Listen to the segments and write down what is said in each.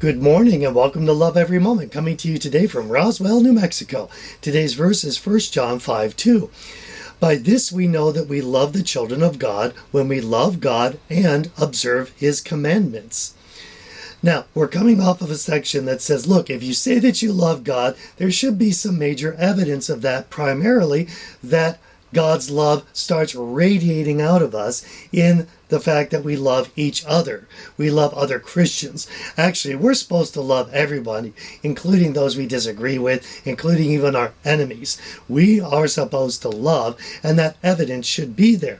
Good morning and welcome to Love Every Moment, coming to you today from Roswell, New Mexico. Today's verse is 1 John 5:2. By this we know that we love the children of God when we love God and observe His commandments. Now, we're coming off of a section that says, look, if you say that you love God, there should be some major evidence of that, primarily that God's love starts radiating out of us in the fact that we love each other. We love other Christians. Actually, we're supposed to love everybody, including those we disagree with, including even our enemies. We are supposed to love, and that evidence should be there.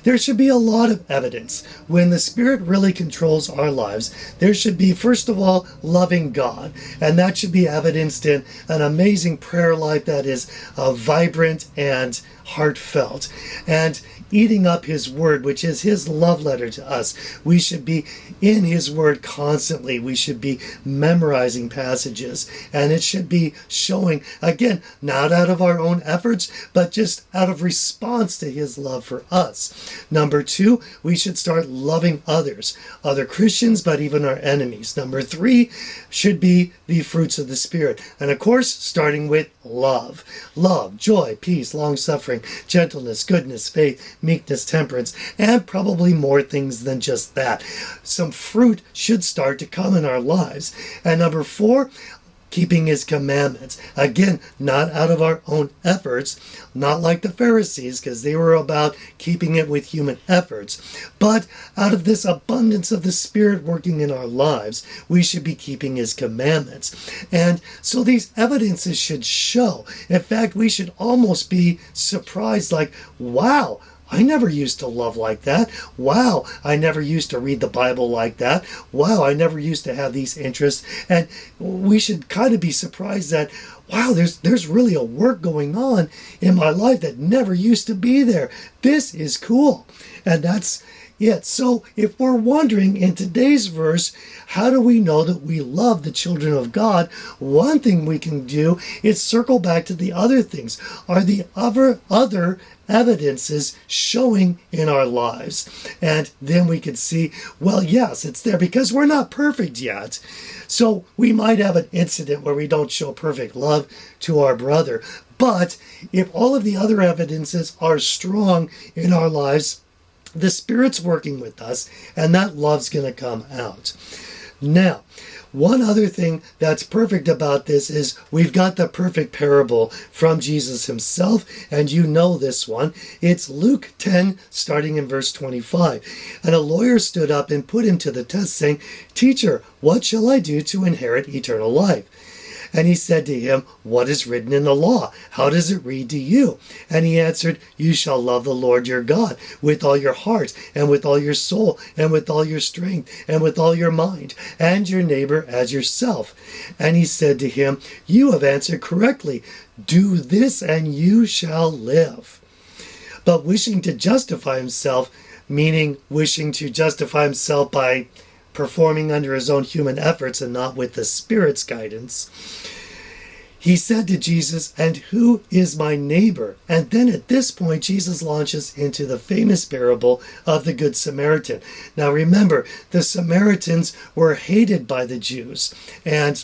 There should be a lot of evidence. When the Spirit really controls our lives, there should be, first of all, loving God. And that should be evidenced in an amazing prayer life that is vibrant and heartfelt. And eating up His Word, which is His love letter to us. We should be in His Word constantly. We should be memorizing passages. And it should be showing, again, not out of our own efforts, but just out of response to His love for us. Number 2, we should start loving others. Other Christians, but even our enemies. Number 3 should be the fruits of the Spirit. And of course, starting with love. Love, joy, peace, long-suffering, gentleness, goodness, faith, meekness, temperance, and probably more things than just that. Some fruit should start to come in our lives. And number 4, keeping His commandments. Again, not out of our own efforts, not like the Pharisees, because they were about keeping it with human efforts, but out of this abundance of the Spirit working in our lives, we should be keeping His commandments. And so these evidences should show. In fact, we should almost be surprised, like, wow, I never used to love like that. Wow, I never used to read the Bible like that. Wow, I never used to have these interests. And we should kind of be surprised that, wow, there's really a work going on in my life that never used to be there. This is cool. And that's it. So if we're wondering in today's verse, how do we know that we love the children of God? One thing we can do is circle back to the other things. Are the other evidences showing in our lives? And then we can see, well, yes, it's there, because we're not perfect yet. So we might have an incident where we don't show perfect love to our brother. But if all of the other evidences are strong in our lives, the Spirit's working with us, and that love's going to come out. Now, one other thing that's perfect about this is we've got the perfect parable from Jesus Himself, and you know this one. It's Luke 10, starting in verse 25. And a lawyer stood up and put Him to the test, saying, "Teacher, what shall I do to inherit eternal life?" And He said to him, "What is written in the law? How does it read to you?" And he answered, "You shall love the Lord your God with all your heart, and with all your soul, and with all your strength, and with all your mind, and your neighbor as yourself." And He said to him, "You have answered correctly. Do this, and you shall live." But wishing to justify himself, meaning wishing to justify himself by performing under his own human efforts and not with the Spirit's guidance, he said to Jesus, "And who is my neighbor?" And then at this point, Jesus launches into the famous parable of the Good Samaritan. Now remember, the Samaritans were hated by the Jews. And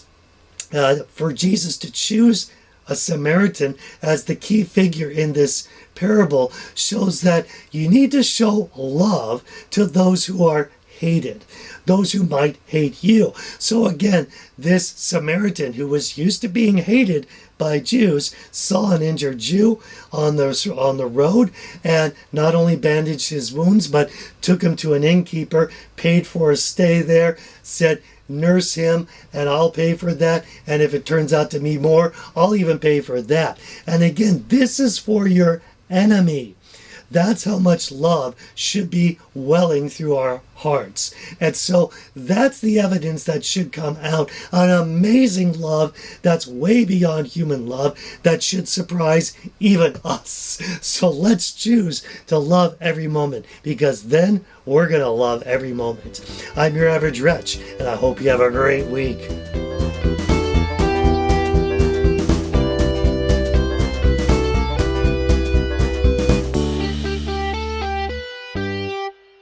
for Jesus to choose a Samaritan as the key figure in this parable shows that you need to show love to those who are hated, those who might hate you. So again, this Samaritan, who was used to being hated by Jews, saw an injured Jew on the road, and not only bandaged his wounds, but took him to an innkeeper, paid for a stay there, said, "Nurse him, and I'll pay for that. And if it turns out to be more, I'll even pay for that." And again, this is for your enemy. That's how much love should be welling through our hearts. And so that's the evidence that should come out. An amazing love that's way beyond human love that should surprise even us. So let's choose to love every moment, because then we're going to love every moment. I'm your average wretch, and I hope you have a great week.